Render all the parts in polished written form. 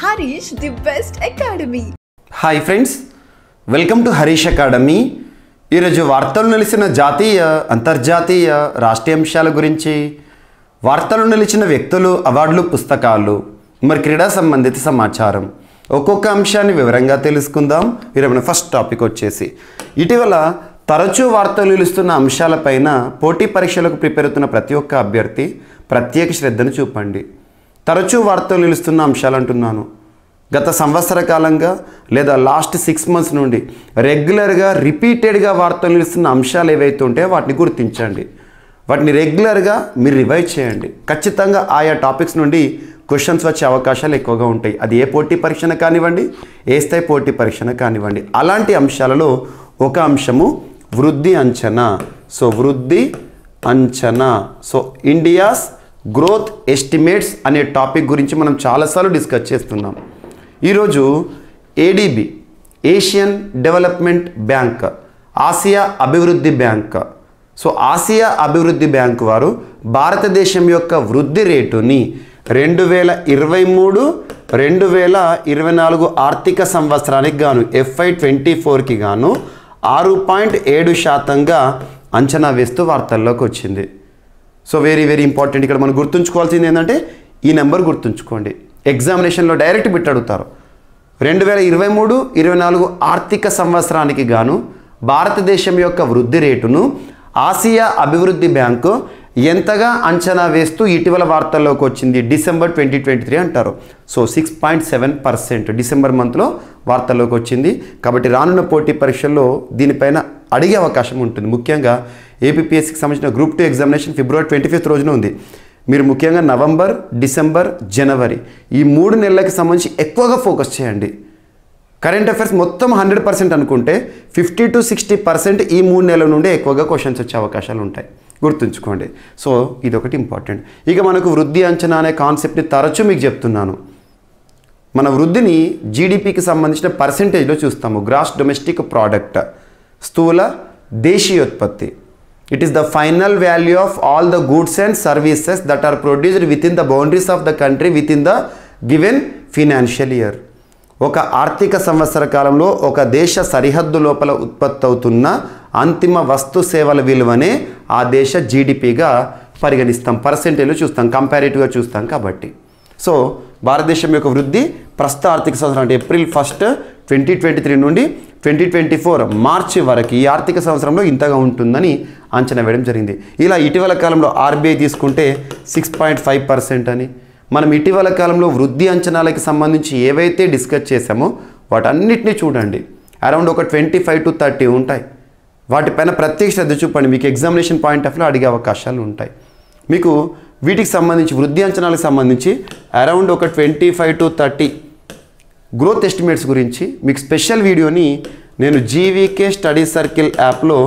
Harish, the best academy. Hi friends, welcome to Harish academy. ఈరోజు వార్తలు నిలిచిన జాతీయ అంతర్జాతీయ రాష్ట్రీయ అంశాల గురించి, వార్తలు నిలిచిన వ్యక్తులు, అవార్డులు, పుస్తకాలు, మరి క్రీడా సంబంధిత సమాచారం ఒక్కొక్క అంశాన్ని వివరంగా తెలుసుకుందాం. ఈరోజు ఫస్ట్ టాపిక్ వచ్చేసి ఇటీవల తరచూ వార్తలు నిలుస్తున్న అంశాలపైన పోటీ పరీక్షలకు ప్రిపేర్ అవుతున్న ప్రతి ఒక్క అభ్యర్థి ప్రత్యేక శ్రద్ధను చూపండి. తరచూ వార్తలు నిలుస్తున్న అంశాలు అంటున్నాను. గత సంవత్సర కాలంగా లేదా లాస్ట్ 6 months నుండి రెగ్యులర్గా రిపీటెడ్గా వార్తలు నిలుస్తున్న అంశాలు ఏవైతే ఉంటాయో వాటిని గుర్తించండి. వాటిని రెగ్యులర్గా మీరు రివైజ్ చేయండి. ఖచ్చితంగా ఆయా టాపిక్స్ నుండి క్వశ్చన్స్ వచ్చే అవకాశాలు ఎక్కువగా ఉంటాయి. అది ఏ పోటీ పరీక్షణ కానివ్వండి, ఏ స్థాయి పోటీ పరీక్షణ కానివ్వండి. అలాంటి అంశాలలో ఒక అంశము వృద్ధి అంచనా. సో వృద్ధి అంచనా, సో ఇండియాస్ గ్రోత్ ఎస్టిమేట్స్ అనే టాపిక్ గురించి మనం చాలాసార్లు డిస్కస్ చేస్తున్నాం. ఈరోజు ADB, Asian development bank, Asia అభివృద్ధి బ్యాంక్, సో ఆసియా అభివృద్ధి బ్యాంక్ వారు భారతదేశం యొక్క వృద్ధి రేటుని 2023-2024 ఆర్థిక సంవత్సరానికి గాను FY24కి గాను 6.7%గా అంచనా వేస్తూ వార్తల్లోకి వచ్చింది. So very very important. ఇక్కడ మనం గుర్తుంచుకోవాల్సింది ఏంటంటే ఈ నెంబర్ గుర్తుంచుకోండి. ఎగ్జామినేషన్లో డైరెక్ట్ బిట్ అడుగుతారు. 2023-24 ఆర్థిక సంవత్సరానికి గాను భారతదేశం యొక్క వృద్ధి రేటును ఆసియా అభివృద్ధి బ్యాంకు ఎంతగా అంచనా వేస్తూ ఇటీవల వార్తల్లోకి వచ్చింది. December 2023 అంటారు. సో 6.7% డిసెంబర్ మంత్లో వార్తల్లోకి వచ్చింది. కాబట్టి రానున్న పోటీ పరీక్షల్లో దీనిపైన అడిగే అవకాశం ఉంటుంది. ముఖ్యంగా ఏపీఎస్సికి సంబంధించిన గ్రూప్ 2 ఎగ్జామినేషన్ February 25th రోజున ఉంది. మీరు ముఖ్యంగా నవంబర్, డిసెంబర్, జనవరి ఈ 3 నెలలకి సంబంధించి ఎక్కువగా ఫోకస్ చేయండి. కరెంట్ అఫైర్స్ మొత్తం 100% అనుకుంటే 50 to 60% ఈ 3 నెలల నుండే ఎక్కువగా క్వశ్చన్స్ వచ్చే అవకాశాలు ఉంటాయి. గుర్తుంచుకోండి. సో ఇదొకటి ఇంపార్టెంట్. ఇక మనకు వృద్ధి అంచనా అనే కాన్సెప్ట్ని తరచూ మీకు చెప్తున్నాను. మన వృద్ధిని జీడిపికి సంబంధించిన పర్సెంటేజ్లో చూస్తాము. గ్రాస్ డొమెస్టిక్ ప్రోడక్ట్, స్థూల దేశీయోత్పత్తి. It is the final value of all the goods and services that are produced within the boundaries of the country within the given financial year. ఒక ఆర్థిక సంవత్సర కాలంలో ఒక దేశ సరిహద్దు లోపల ఉత్పత్తి అవుతున్న అంతిమ వస్తు సేవల విలువనే ఆ దేశ జీడిపిగా పరిగణిస్తాం. పర్సెంటేజ్లో చూస్తాం, కంపారిటివ్గా చూస్తాం. కాబట్టి సో భారతదేశం యొక్క వృద్ధి ప్రస్తుత ఆర్థిక సంవత్సరం అంటే April 1st, 2023 నుండి 2024 మార్చి వరకు ఈ ఆర్థిక సంవత్సరంలో ఇంతగా ఉంటుందని అంచనా వేయడం జరిగింది. ఇలా ఇటీవల కాలంలో RBI తీసుకుంటే 6.5% అని, మనం ఇటీవల కాలంలో వృద్ధి అంచనాలకి సంబంధించి ఏవైతే డిస్కస్ చేసామో వాటన్నిటిని చూడండి. అరౌండ్ ఒక 25 to 30 ఉంటాయి. వాటిపైన ప్రత్యేక శ్రద్ధ చూపండి. మీకు ఎగ్జామినేషన్ పాయింట్ ఆఫ్ వ్యూలో అడిగే అవకాశాలు ఉంటాయి. మీకు వీటికి సంబంధించి వృద్ధి అంచనాలకు సంబంధించి అరౌండ్ ఒక 25 to 30 గ్రోత్ ఎస్టిమేట్స్ గురించి మీకు స్పెషల్ వీడియోని నేను జీవీకే స్టడీ సర్కిల్ యాప్లో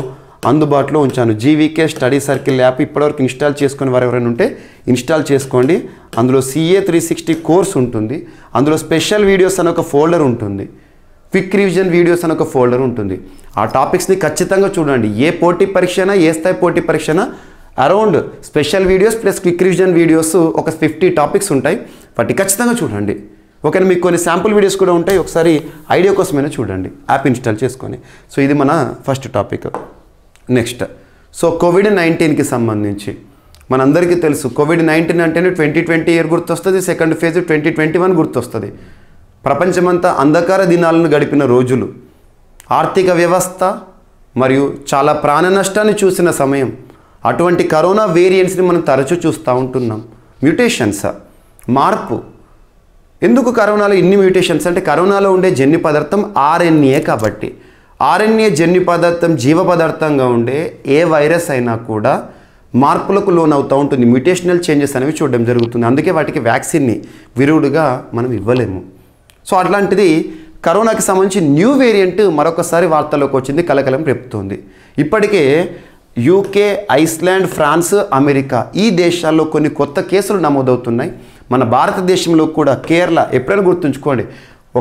అందుబాటులో ఉంచాను. జీవీకే స్టడీ సర్కిల్ యాప్ ఇప్పటివరకు ఇన్స్టాల్ చేసుకుని వారు ఎవరైనా ఉంటే ఇన్స్టాల్ చేసుకోండి. అందులో CA 360 కోర్స్ ఉంటుంది. అందులో స్పెషల్ వీడియోస్ అని ఒక ఫోల్డర్ ఉంటుంది, క్విక్ రివిజన్ వీడియోస్ అని ఒక ఫోల్డర్ ఉంటుంది. ఆ టాపిక్స్ని ఖచ్చితంగా చూడండి. ఏ పోటీ పరీక్ష అయినా, ఏ స్థాయి పోటీ పరీక్ష అయినా around special videos plus quick revision videos ఒక 50 టాపిక్స్ ఉంటాయి. వాటి ఖచ్చితంగా చూడండి. ఓకేనా? మీకు కొన్ని శాంపుల్ వీడియోస్ కూడా ఉంటాయి. ఒకసారి ఐడియా కోసమైనా చూడండి, యాప్ ఇన్స్టాల్ చేసుకొని. సో ఇది మన ఫస్ట్ టాపిక్. నెక్స్ట్, సో COVID-19కి సంబంధించి మనందరికీ తెలుసు. COVID-19 అంటేనే 2020 ఇయర్ గుర్తొస్తుంది, సెకండ్ ఫేజ్ 2021 గుర్తొస్తుంది. ప్రపంచమంతా అంధకార దినాలను గడిపిన రోజులు, ఆర్థిక వ్యవస్థ మరియు చాలా ప్రాణ నష్టాన్ని చూసిన సమయం. అటువంటి కరోనా వేరియంట్స్ని మనం తరచూ చూస్తూ ఉంటున్నాం. మ్యూటేషన్స్, మార్పు. ఎందుకు కరోనాలో ఇన్ని మ్యూటేషన్స్ అంటే కరోనాలో ఉండే జన్యు పదార్థం RNA. కాబట్టి RNA జన్యు పదార్థం జీవ పదార్థంగా ఉండే ఏ వైరస్ అయినా కూడా మార్పులకు లోనవుతూ ఉంటుంది. మ్యూటేషనల్ చేంజెస్ అనేవి చూడడం జరుగుతుంది. అందుకే వాటికి వ్యాక్సిన్ని విరుగుడుగా మనం ఇవ్వలేము. సో అట్లాంటిది కరోనాకి సంబంధించి న్యూ వేరియంట్ మరొకసారి వార్తల్లోకి వచ్చింది, కలకలం రేపుతోంది. ఇప్పటికే UK, ఐస్లాండ్, ఫ్రాన్స్, అమెరికా ఈ దేశాల్లో కొన్ని కొత్త కేసులు నమోదవుతున్నాయి. మన భారతదేశంలో కూడా కేరళ, ఎప్పుడైనా గుర్తుంచుకోండి,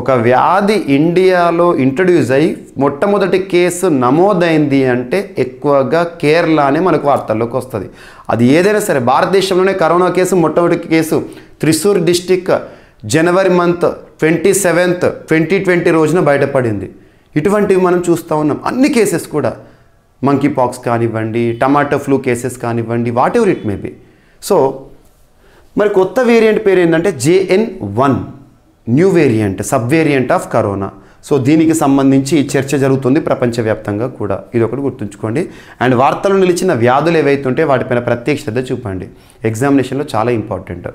ఒక వ్యాధి ఇండియాలో ఇంట్రడ్యూస్ అయ్యి మొట్టమొదటి కేసు నమోదైంది అంటే ఎక్కువగా కేరళ అనే మనకు వార్తల్లోకి వస్తుంది. అది ఏదైనా సరే భారతదేశంలోనే కరోనా కేసు మొట్టమొదటి case Thrissur district January month 27th 2020 రోజున బయటపడింది. ఇటువంటివి మనం చూస్తూ ఉన్నాం. అన్ని కేసెస్ కూడా మంకీ పాక్స్ కానివ్వండి, టమాటో ఫ్లూ కేసెస్ కానివ్వండి, what ever it may be. So మరి కొత్త వేరియంట్ పేరు ఏంటంటే JN1 new variant, sub variant of corona. So దీనికి సంబంధించి చర్చ జరుగుతుంది ప్రపంచవ్యాప్తంగా కూడా. ఇది ఒకటి గుర్తుంచుకోండి. అండ్ వార్తలు నిలిచిన వ్యాధులు ఏవైతే ఉంటే వాటిపైన ప్రత్యేక శ్రద్ధ చూపండి. ఎగ్జామినేషన్లో చాలా ఇంపార్టెంట్.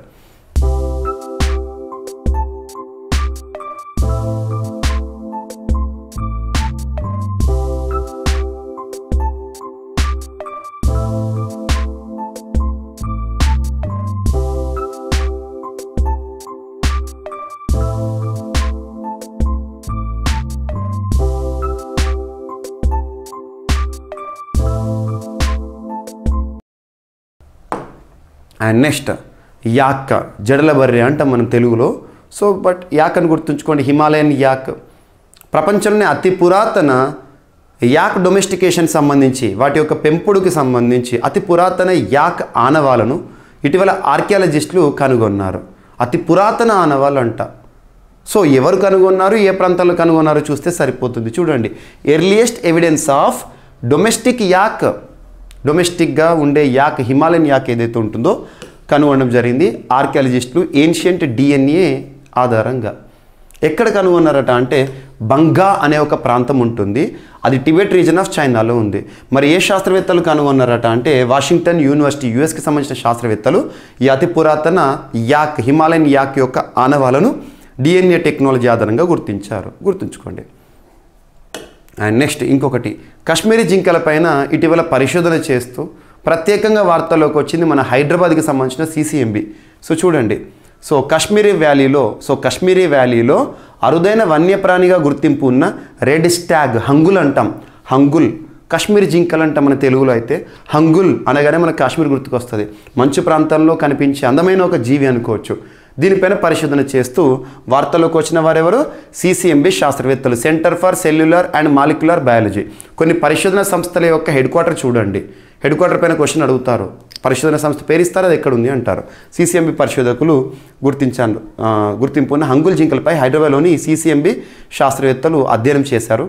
అండ్ నెక్స్ట్ యాక్, జడల బర్రె అంటాం మనం తెలుగులో. సో బట్ యాక్ అని గుర్తుంచుకోండి. హిమాలయన్ యాక్ ప్రపంచంలోనే అతి పురాతన యాక్ డొమెస్టికేషన్ సంబంధించి, వాటి యొక్క పెంపుడుకి సంబంధించి అతి పురాతన యాక్ ఆనవాలను ఇటీవల ఆర్కియాలజిస్టులు కనుగొన్నారు. అతి పురాతన ఆనవాళ్ళు అంట. సో ఎవరు కనుగొన్నారు, ఏ ప్రాంతాల్లో కనుగొన్నారో చూస్తే సరిపోతుంది. చూడండి, ఎర్లియస్ట్ ఎవిడెన్స్ ఆఫ్ డొమెస్టిక్ యాక్, డొమెస్టిక్గా ఉండే యాక్, హిమాలయన్ యాక్ ఏదైతే ఉంటుందో కనుగొనడం జరిగింది ఆర్కియాలజిస్టులు ఏన్షియంట్ DNA ఆధారంగా. ఎక్కడ కనుగొన్నారట అంటే బంగా అనే ఒక ప్రాంతం ఉంటుంది, అది టిబెట్ రీజన్ ఆఫ్ చైనాలో ఉంది. మరి ఏ శాస్త్రవేత్తలు కనుగొన్నారట అంటే వాషింగ్టన్ యూనివర్సిటీ, యుఎస్కి సంబంధించిన శాస్త్రవేత్తలు ఈ అతి పురాతన యాక్, హిమాలయన్ యాక్ యొక్క ఆనవాలను DNA టెక్నాలజీ ఆధారంగా గుర్తించారు. గుర్తుంచుకోండి. అండ్ నెక్స్ట్ ఇంకొకటి, కాశ్మీరీ జింకల పైన ఇటీవల పరిశోధన చేస్తూ ప్రత్యేకంగా వార్తల్లోకి వచ్చింది మన హైదరాబాద్కి సంబంధించిన CCMB. సో చూడండి, సో కాశ్మీరీ వ్యాలీలో అరుదైన వన్యప్రాణిగా గుర్తింపు ఉన్న రెడ్ స్టాగ్, హంగుల్ అంటాం, హంగుల్ కాశ్మీరీ జింకలు అంటాం మన తెలుగులో. అయితే హంగుల్ అనగానే మనకు కాశ్మీర్ గుర్తుకొస్తుంది. మంచు ప్రాంతంలో కనిపించే అందమైన ఒక జీవి అనుకోవచ్చు. దీనిపైన పరిశోధన చేస్తూ వార్తల్లోకి వచ్చిన వారెవరు? CCMB శాస్త్రవేత్తలు, centre for cellular and molecular biology. కొన్ని పరిశోధన సంస్థల యొక్క హెడ్ క్వార్టర్ చూడండి. హెడ్ క్వార్టర్ పైన క్వశ్చన్ అడుగుతారు, పరిశోధన సంస్థ పేరు ఇస్తారు, అది ఎక్కడ ఉంది అంటారు. CCMB పరిశోధకులు గుర్తింపు ఉన్న హంగుల్ జింకలపై హైదరాబాద్లోని CCMB శాస్త్రవేత్తలు అధ్యయనం చేశారు.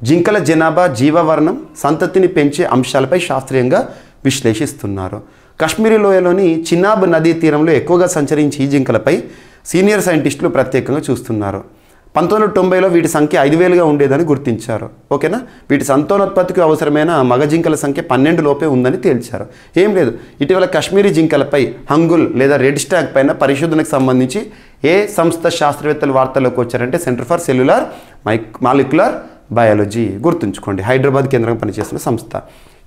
జింకల జనాభా, జీవవర్ణం, సంతతిని పెంచే అంశాలపై శాస్త్రీయంగా విశ్లేషిస్తున్నారు. కాశ్మీరీ లోయలోని చినాబ్ నదీ తీరంలో ఎక్కువగా సంచరించి ఈ జింకలపై సీనియర్ సైంటిస్టులు ప్రత్యేకంగా చూస్తున్నారు. 1990లో వీటి సంఖ్య 5,000గా ఉండేదని గుర్తించారు. ఓకేనా. వీటి సంతానోత్పత్తికి అవసరమైన మగ జింకల సంఖ్య 12 లోపే ఉందని తేల్చారు. ఏం లేదు, ఇటీవల కాశ్మీరీ జింకలపై హంగుల్ లేదా రెడ్ స్టాగ్ పైన పరిశోధనకు సంబంధించి ఏ సంస్థ శాస్త్రవేత్తలు వార్తల్లోకి వచ్చారంటే centre for cellular molecular biology. గుర్తుంచుకోండి, హైదరాబాద్ కేంద్రంగా పనిచేస్తున్న సంస్థ.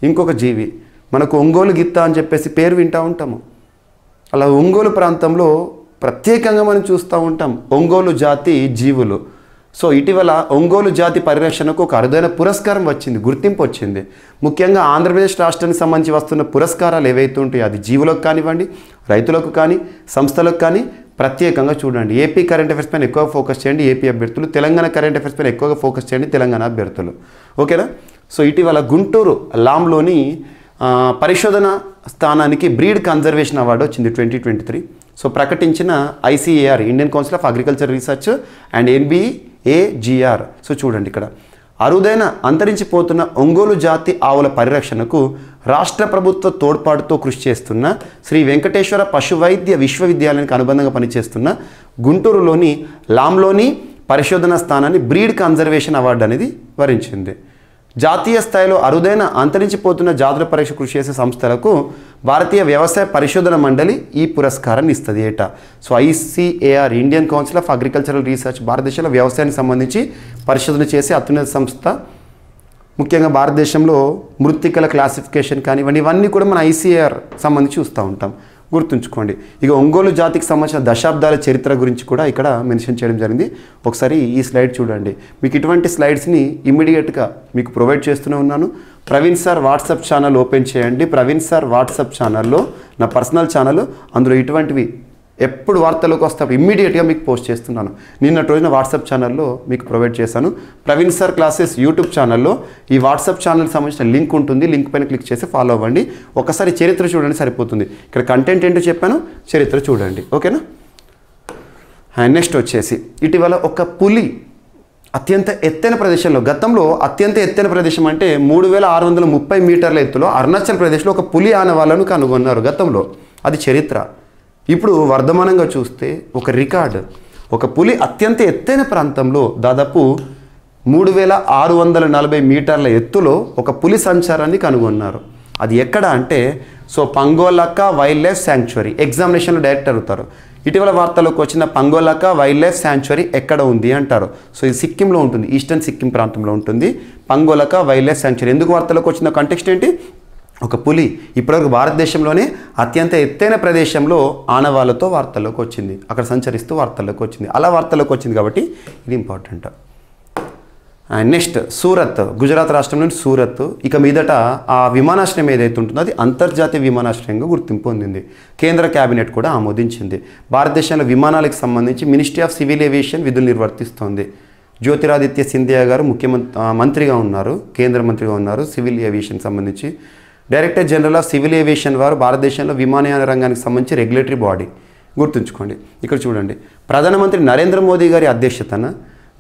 ఇంకొక జీవి మనకు ఒంగోలు గిత్త అని చెప్పేసి పేరు వింటూ ఉంటాము. అలా ఒంగోలు ప్రాంతంలో ప్రత్యేకంగా మనం చూస్తూ ఉంటాం ఒంగోలు జాతి జీవులు. సో ఇటీవల ఒంగోలు జాతి పరిరక్షణకు ఒక అరుదైన పురస్కారం వచ్చింది, గుర్తింపు వచ్చింది. ముఖ్యంగా ఆంధ్రప్రదేశ్ రాష్ట్రానికి సంబంధించి వస్తున్న పురస్కారాలు ఏవైతే ఉంటాయో అది జీవులకు కానివ్వండి, రైతులకు కానీ, సంస్థలకు కానీ ప్రత్యేకంగా చూడండి. ఏపీ కరెంట్ అఫైర్స్ పైన ఎక్కువగా ఫోకస్ చేయండి ఏపీ అభ్యర్థులు, తెలంగాణ కరెంట్ అఫైర్స్ పైన ఎక్కువగా ఫోకస్ చేయండి తెలంగాణ అభ్యర్థులు. ఓకేనా. సో ఇటీవల గుంటూరు లాంలోని పరిశోధన స్థానానికి బ్రీడ్ కన్జర్వేషన్ అవార్డు వచ్చింది 2023. సో ప్రకటించిన ICAR, Indian council of agriculture research and NBAGR. So చూడండి, ఇక్కడ అరుదైన అంతరించిపోతున్న ఒంగోలు జాతి ఆవుల పరిరక్షణకు రాష్ట్ర ప్రభుత్వ తోడ్పాటుతో కృషి చేస్తున్న శ్రీ వెంకటేశ్వర పశువైద్య విశ్వవిద్యాలయానికి అనుబంధంగా పనిచేస్తున్న గుంటూరులోని లాంలోని పరిశోధన స్థానాన్ని బ్రీడ్ కన్జర్వేషన్ అవార్డు అనేది వరించింది. జాతీయ స్థాయిలో అరుదైన అంతరించిపోతున్న జాతుల పరీక్ష కృషి చేసే సంస్థలకు భారతీయ వ్యవసాయ పరిశోధన మండలి ఈ పురస్కారాన్ని ఇస్తుంది ఏటా. So ICAR, Indian council of agricultural research, భారతదేశంలో వ్యవసాయానికి సంబంధించి పరిశోధన చేసే అత్యున్నత సంస్థ. ముఖ్యంగా భారతదేశంలో మృత్తికల క్లాసిఫికేషన్ కానివ్వండి, ఇవన్నీ కూడా మన ICAR సంబంధించి చూస్తూ ఉంటాం. గుర్తుంచుకోండి. ఇక ఒంగోలు జాతికి సంబంధించిన దశాబ్దాల చరిత్ర గురించి కూడా ఇక్కడ మెన్షన్ చేయడం జరిగింది. ఒకసారి ఈ స్లైడ్ చూడండి. మీకు ఇటువంటి స్లైడ్స్ని ఇమ్మీడియట్గా మీకు ప్రొవైడ్ చేస్తూనే ఉన్నాను. Praveen sir WhatsApp channel open చేయండి. ప్రవీణ్ సార్ వాట్సాప్ ఛానల్లో నా పర్సనల్ ఛానల్, అందులో ఇటువంటివి ఎప్పుడు వార్తలకు వస్తే ఇమ్మీడియట్గా మీకు పోస్ట్ చేస్తున్నాను. నిన్నటి రోజున వాట్సాప్ ఛానల్లో మీకు ప్రొవైడ్ చేశాను. ప్రవీణ్ సార్ క్లాసెస్ యూట్యూబ్ ఛానల్లో ఈ వాట్సాప్ ఛానల్కి సంబంధించిన లింక్ ఉంటుంది. లింక్ పైన క్లిక్ చేసి ఫాలో అవ్వండి. ఒకసారి చరిత్ర చూడండి సరిపోతుంది. ఇక్కడ కంటెంట్ ఏంటో చెప్పాను, చరిత్ర చూడండి. ఓకేనా. నెక్స్ట్ వచ్చేసి ఇటీవల ఒక పులి అత్యంత ఎత్తైన ప్రదేశంలో, గతంలో అత్యంత ఎత్తైన ప్రదేశం అంటే 3630 మీటర్ల ఎత్తులో అరుణాచల్ ప్రదేశ్లో ఒక పులి ఆనవాళ్ళను కనుగొన్నారు గతంలో. అది చరిత్ర. ఇప్పుడు వర్ధమానంగా చూస్తే ఒక రికార్డు, ఒక పులి అత్యంత ఎత్తైన ప్రాంతంలో దాదాపు 3640 మీటర్ల ఎత్తులో ఒక పులి సంచారాన్ని కనుగొన్నారు. అది ఎక్కడ అంటే పంగోలకా వైల్డ్ లైఫ్ శాంక్చురీ. ఎగ్జామినేషన్లో డైరెక్ట్ అడుగుతారు, ఇటీవల వార్తలోకి వచ్చిన పంగోలకా వైల్డ్ లైఫ్ శాంక్చురీ ఎక్కడ ఉంది అంటారు. ఇది సిక్కింలో ఉంటుంది, ఈస్టర్న్ సిక్కిం ప్రాంతంలో ఉంటుంది పంగోలకా వైల్డ్ లైఫ్ శాంక్చురీ. ఎందుకు వార్తలోకి వచ్చిన కాంటెక్స్ట్ ఏంటి? ఒక పులి ఇప్పటివరకు భారతదేశంలోనే అత్యంత ఎత్తైన ప్రదేశంలో ఆనవాళ్ళతో వార్తల్లోకి వచ్చింది, అక్కడ సంచరిస్తూ వార్తల్లోకి వచ్చింది. అలా వార్తల్లోకి వచ్చింది కాబట్టి ఇది ఇంపార్టెంట్. నెక్స్ట్ సూరత్, గుజరాత్ రాష్ట్రంలోని సూరత్ ఇక మీదట ఆ విమానాశ్రయం ఏదైతే ఉంటుందో అది అంతర్జాతీయ విమానాశ్రయంగా గుర్తింపు పొందింది. కేంద్ర కేబినెట్ కూడా ఆమోదించింది. భారతదేశంలో విమానాలకు సంబంధించి మినిస్ట్రీ ఆఫ్ సివిల్ ఏవియేషన్ విధులు నిర్వర్తిస్తోంది. జ్యోతిరాదిత్య సింధియా గారు మంత్రిగా ఉన్నారు, కేంద్ర మంత్రిగా ఉన్నారు సివిల్ ఏవియేషన్ సంబంధించి. Director general of civil aviation వారు భారతదేశంలో విమానయాన రంగానికి సంబంధించి రెగ్యులేటరీ బాడీ. గుర్తుంచుకోండి. ఇక్కడ చూడండి, ప్రధానమంత్రి నరేంద్ర మోదీ గారి అధ్యక్షతన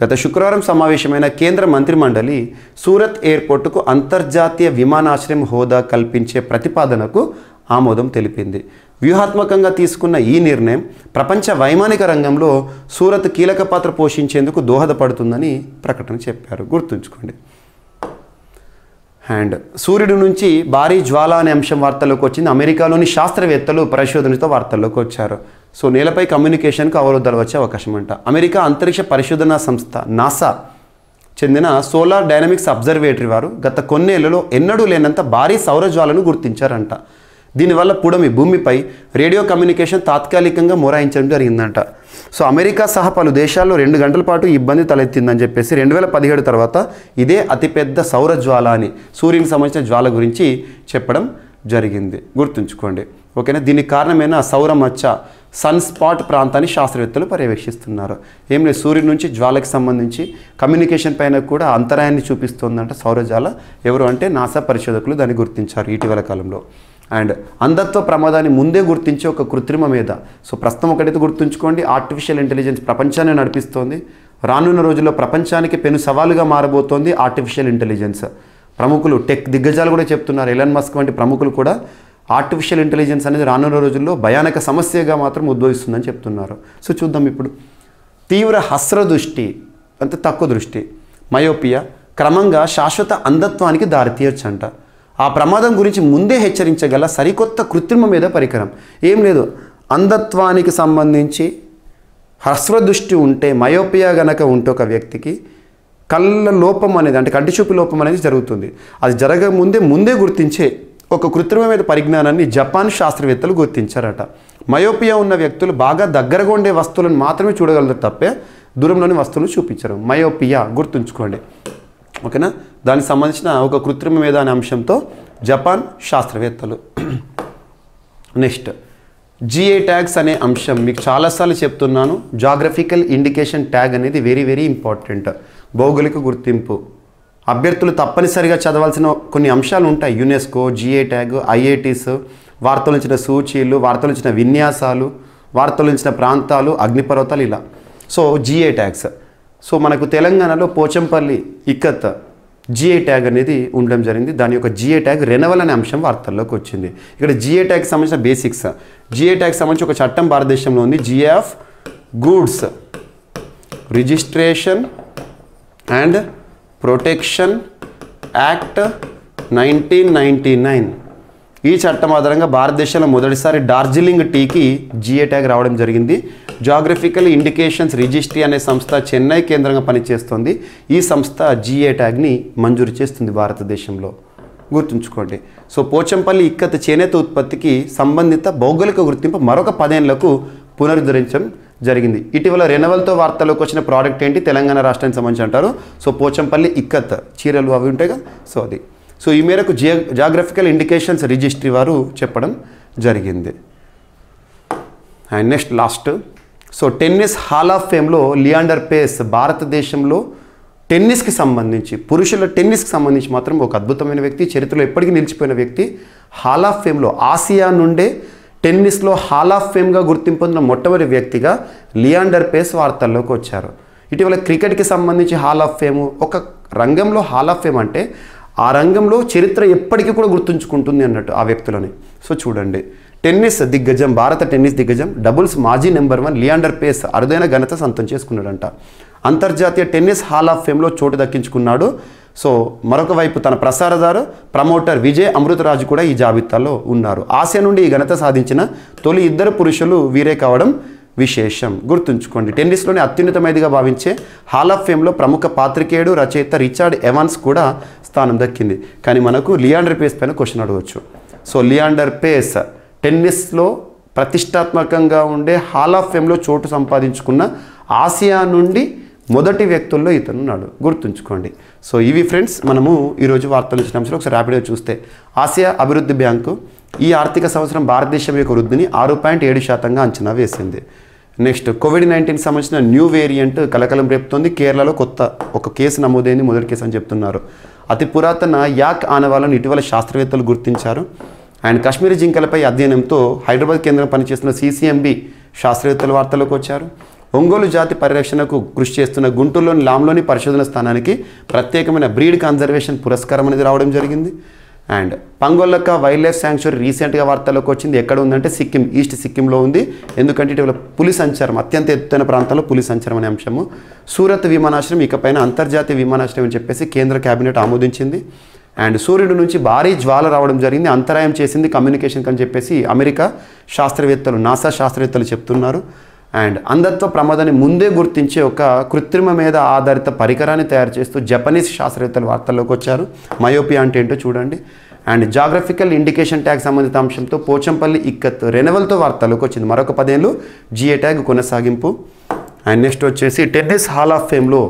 గత శుక్రవారం సమావేశమైన కేంద్ర మంత్రిమండలి సూరత్ ఎయిర్పోర్టుకు అంతర్జాతీయ విమానాశ్రయం హోదా కల్పించే ప్రతిపాదనకు ఆమోదం తెలిపింది. వ్యూహాత్మకంగా తీసుకున్న ఈ నిర్ణయం ప్రపంచ వైమానిక రంగంలో సూరత్ కీలక పాత్ర పోషించేందుకు దోహదపడుతుందని ప్రకటన చెప్పారు. గుర్తుంచుకోండి. అండ్ సూర్యుడి నుంచి భారీ జ్వాల అనే అంశం వార్తల్లోకి వచ్చింది. అమెరికాలోని శాస్త్రవేత్తలు పరిశోధనతో వార్తల్లోకి వచ్చారు. నేలపై కమ్యూనికేషన్కు అవరోధాలు వచ్చే అవకాశం అంట. అమెరికా అంతరిక్ష పరిశోధనా సంస్థ నాసా చెందిన సోలార్ డైనమిక్స్ అబ్జర్వేటరీ వారు గత కొన్నేళ్లలో ఎన్నడూ లేనంత భారీ సౌరజ్వాలను గుర్తించారంట. దీనివల్ల పుడమి భూమిపై రేడియో కమ్యూనికేషన్ తాత్కాలికంగా మొరాయించడం జరిగిందంట. అమెరికా సహా పలు దేశాల్లో 2 గంటల పాటు ఇబ్బంది తలెత్తిందని చెప్పేసి 2017 తర్వాత ఇదే అతిపెద్ద సౌరజ్వాల అని సూర్యునికి సంబంధించిన జ్వాల గురించి చెప్పడం జరిగింది. గుర్తుంచుకోండి. ఓకేనా. దీనికి కారణమైన సౌరమచ్చ సన్ స్పాట్ ప్రాంతాన్ని శాస్త్రవేత్తలు పర్యవేక్షిస్తున్నారు. ఏం లేదు, సూర్యుడి నుంచి జ్వాలకి సంబంధించి కమ్యూనికేషన్ పైన కూడా అంతరాయాన్ని చూపిస్తుందంట సౌరజ్వాల. ఎవరు అంటే నాసా పరిశోధకులు దాన్ని గుర్తించారు ఇటీవల కాలంలో. అండ్ అంధత్వ ప్రమాదాన్ని ముందే గుర్తించే ఒక కృత్రిమ మేధ. ప్రస్తుతం ఒకటైతే గుర్తుంచుకోండి, ఆర్టిఫిషియల్ ఇంటెలిజెన్స్ ప్రపంచాన్ని నడిపిస్తోంది. రానున్న రోజుల్లో ప్రపంచానికి పెను సవాలుగా మారబోతోంది ఆర్టిఫిషియల్ ఇంటెలిజెన్స్. ప్రముఖులు టెక్ దిగ్గజాలు కూడా చెప్తున్నారు. ఎలన్ మస్క్ వంటి ప్రముఖులు కూడా ఆర్టిఫిషియల్ ఇంటెలిజెన్స్ అనేది రానున్న రోజుల్లో భయానక సమస్యగా మాత్రం ఉద్భవిస్తుందని చెప్తున్నారు. చూద్దాం ఇప్పుడు. తీవ్ర హస్రదృష్టి అంటే తక్కువ దృష్టి, మయోపియా క్రమంగా శాశ్వత అంధత్వానికి దారితీయొచ్చంట. ఆ ప్రమాదం గురించి ముందే హెచ్చరించగల సరికొత్త కృత్రిమ మీద పరికరం. ఏం లేదు, అంధత్వానికి సంబంధించి హస్రదృష్టి ఉంటే, మయోపియా గనక ఉంటే ఒక వ్యక్తికి కళ్ళ లోపం అనేది అంటే కంటి చూపు లోపం అనేది జరుగుతుంది. అది ముందే గుర్తించే ఒక కృత్రిమమైన పరిజ్ఞానాన్ని జపాన్ శాస్త్రవేత్తలు గుర్తించారట. మయోపియా ఉన్న వ్యక్తులు బాగా దగ్గరగా ఉండే వస్తువులను మాత్రమే చూడగలరు తప్పే దూరంలోని వస్తువులను చూపించరు. మయోపియా గుర్తుంచుకోండి. ఓకేనా. దానికి సంబంధించిన ఒక కృత్రిమ మేధ అనే అంశంతో జపాన్ శాస్త్రవేత్తలు. నెక్స్ట్ జిఏ ట్యాగ్స్ అనే అంశం మీకు చాలాసార్లు చెప్తున్నాను. జాగ్రఫికల్ ఇండికేషన్ ట్యాగ్ అనేది వెరీ వెరీ ఇంపార్టెంట్. భౌగోళిక గుర్తింపు అభ్యర్థులు తప్పనిసరిగా చదవాల్సిన కొన్ని అంశాలు ఉంటాయి. యునెస్కో, జిఏ ట్యాగ్, ఐఐటీస్, వార్తలు ఇచ్చిన సూచీలు, వార్తలు ఇచ్చిన విన్యాసాలు, వార్తలు ఇచ్చిన ప్రాంతాలు, అగ్నిపర్వతాలు, ఇలా. GI tags. మనకు తెలంగాణలో పోచంపల్లి ఇక్కత్ జిఏ ట్యాగ్ అనేది ఉండడం జరిగింది. దాని యొక్క జిఏ ట్యాగ్ రెనవల్ అనే అంశం వార్తల్లోకి వచ్చింది. ఇక్కడ జిఏ ట్యాగ్కి సంబంధించిన బేసిక్స్. జిఏ ట్యాగ్కి సంబంధించి ఒక చట్టం భారతదేశంలో ఉంది. GI of goods registration and protection act 1999. ఈ చట్టం ఆధారంగా భారతదేశంలో మొదటిసారి డార్జిలింగ్ టీకి జిఏ ట్యాగ్ రావడం జరిగింది. జాగ్రఫికల్ ఇండికేషన్స్ రిజిస్ట్రీ అనే సంస్థ చెన్నై కేంద్రంగా పనిచేస్తుంది. ఈ సంస్థ జిఏ ట్యాగ్ని మంజూరు చేస్తుంది భారతదేశంలో. గుర్తుంచుకోండి. పోచంపల్లి ఇక్కత్ చేనేత ఉత్పత్తికి సంబంధిత భౌగోళిక గుర్తింపు మరొక 10 ఏళ్లకు పునరుద్ధరించడం జరిగింది. ఇటీవల రెనవల్తో వార్తలోకి వచ్చిన ప్రోడక్ట్ ఏంటి? తెలంగాణ రాష్ట్రానికి సంబంధించి అంటారు. పోచంపల్లి ఇక్కత్ చీరలు అవి ఉంటాయి కదా. అది ఈ మేరకు జాగ్రఫికల్ ఇండికేషన్స్ రిజిస్ట్రీ వారు చెప్పడం జరిగింది. And next last. Tennis hall of ఫేమ్లో లియాండర్ పేస్ భారతదేశంలో టెన్నిస్కి సంబంధించి, పురుషుల టెన్నిస్కి సంబంధించి మాత్రం ఒక అద్భుతమైన వ్యక్తి, చరిత్రలో ఎప్పటికీ నిలిచిపోయిన వ్యక్తి. హాల్ ఆఫ్ ఫేమ్లో ఆసియా నుండే టెన్నిస్లో హాల్ ఆఫ్ ఫేమ్గా గుర్తింపు పొందిన మొట్టమొదటి వ్యక్తిగా లియాండర్ పేస్ వార్తల్లోకి వచ్చారు. ఇటీవల క్రికెట్కి సంబంధించి హాల్ ఆఫ్ ఫేమ్, ఒక రంగంలో హాల్ ఆఫ్ ఫేమ్ అంటే ఆ రంగంలో చరిత్ర ఎప్పటికీ కూడా గుర్తుంచుకుంటుంది అన్నట్టు ఆ వ్యక్తులని. సో చూడండి, టెన్నిస్ దిగ్గజం, భారత టెన్నిస్ దిగ్గజం, డబుల్స్ మాజీ నెంబర్ 1 లియాండర్ పేస్ అరుదైన ఘనత సొంతం చేసుకున్నాడంట. అంతర్జాతీయ టెన్నిస్ హాల్ ఆఫ్ ఫేమ్లో చోటు దక్కించుకున్నాడు. సో మరొక వైపు తన ప్రసారదారు ప్రమోటర్ విజయ్ అమృతరాజు కూడా ఈ జాబితాలో ఉన్నారు. ఆసియా నుండి ఈ ఘనత సాధించిన తొలి 2 పురుషులు వీరే కావడం విశేషం. గుర్తుంచుకోండి, టెన్నిస్లోని అత్యున్నతమైనదిగా భావించే హాల్ ఆఫ్ ఫేమ్లో ప్రముఖ పాత్రికేయుడు, రచయిత రిచర్డ్ ఎవాన్స్ కూడా స్థానం దక్కింది. కానీ మనకు లియాండర్ పేస్ పైన క్వశ్చన్ అడగవచ్చు. సో లియాండర్ పేస్ టెన్నిస్లో ప్రతిష్టాత్మకంగా ఉండే హాల్ ఆఫ్ ఫేమ్లో చోటు సంపాదించుకున్న ఆసియా నుండి మొదటి వ్యక్తుల్లో ఇతను ఉన్నాడు. గుర్తుంచుకోండి. సో ఇవి ఫ్రెండ్స్ మనము ఈరోజు వార్తలు ఇచ్చిన అంశాలు ఒకసారి ర్యాపిడ్గా చూస్తే, ఆసియా అభివృద్ధి బ్యాంకు ఈ ఆర్థిక సంవత్సరం భారతదేశం యొక్క వృద్ధిని 6.7% అంచనా వేసింది. నెక్స్ట్, కోవిడ్-19 సంబంధించిన న్యూ వేరియంట్ కలకలం రేపుతోంది. కేరళలో కొత్త ఒక కేసు నమోదైంది, మొదటి కేసు అని చెప్తున్నారు. అతి పురాతన యాక్ ఆనవాళ్ళను ఇటీవల శాస్త్రవేత్తలు గుర్తించారు. అండ్ కాశ్మీరీ జింకలపై అధ్యయనంతో హైదరాబాద్ కేంద్రం పనిచేస్తున్న CCMB శాస్త్రవేత్తలు వార్తల్లోకి వచ్చారు. ఒంగోలు జాతి పరిరక్షణకు కృషి చేస్తున్న గుంటూరులోని లాంలోని పరిశోధన స్థానానికి ప్రత్యేకమైన బ్రీడ్ కన్జర్వేషన్ పురస్కారం అనేది రావడం జరిగింది. అండ్ పంగొల్లక వైల్డ్ లైఫ్ శాంక్చురీ రీసెంట్గా వార్తల్లోకి వచ్చింది. ఎక్కడ ఉందంటే సిక్కిం, ఈస్ట్ సిక్కింలో ఉంది. ఎందుకంటే ఇటీవల పులి సంచారం, అత్యంత ఎత్తైన ప్రాంతంలో పులి సంచారం అనే అంశము. సూరత్ విమానాశ్రయం ఇకపైన అంతర్జాతీయ విమానాశ్రయం అని చెప్పేసి కేంద్ర కేబినెట్ ఆమోదించింది. అండ్ సూర్యుడి నుంచి భారీ జ్వాల రావడం జరిగింది, అంతరాయం చేసింది కమ్యూనికేషన్కి అని చెప్పేసి అమెరికా శాస్త్రవేత్తలు, నాసా శాస్త్రవేత్తలు చెప్తున్నారు. అండ్ అంధత్వ ప్రమాదాన్ని ముందే గుర్తించే ఒక కృత్రిమ మీద ఆధారిత పరికరాన్ని తయారు చేస్తూ జపనీస్ శాస్త్రవేత్తలు వార్తల్లోకి వచ్చారు. మయోపియా అంటే ఏంటో చూడండి. అండ్ జాగ్రఫికల్ ఇండికేషన్ ట్యాగ్ సంబంధిత అంశంతో పోచంపల్లి ఇక్కత్ రెనవల్తో వార్తల్లోకి వచ్చింది. మరొక 10 ఏళ్ళు GA ట్యాగ్ కొనసాగింపు. అండ్ నెక్స్ట్ వచ్చేసి టెన్నిస్ హాల్ ఆఫ్ ఫేమ్లో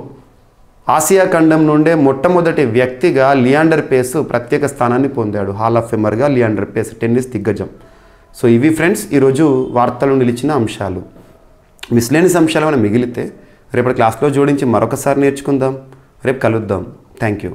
ఆసియా ఖండం నుండే మొట్టమొదటి వ్యక్తిగా లియాండర్ పేస్ ప్రత్యేక స్థానాన్ని పొందాడు. హాల్ ఆఫ్ ఫేమర్గా లియాండర్ పేస్, టెన్నిస్ దిగ్గజం. సో ఇవి ఫ్రెండ్స్ ఈరోజు వార్తలు నిలిచిన అంశాలు. మిస్లేనియస్ అంశాలు మనం మిగిలితే రేపటి క్లాస్లో జోడించి మరొకసారి నేర్చుకుందాం. రేపు కలుద్దాం. Thank you.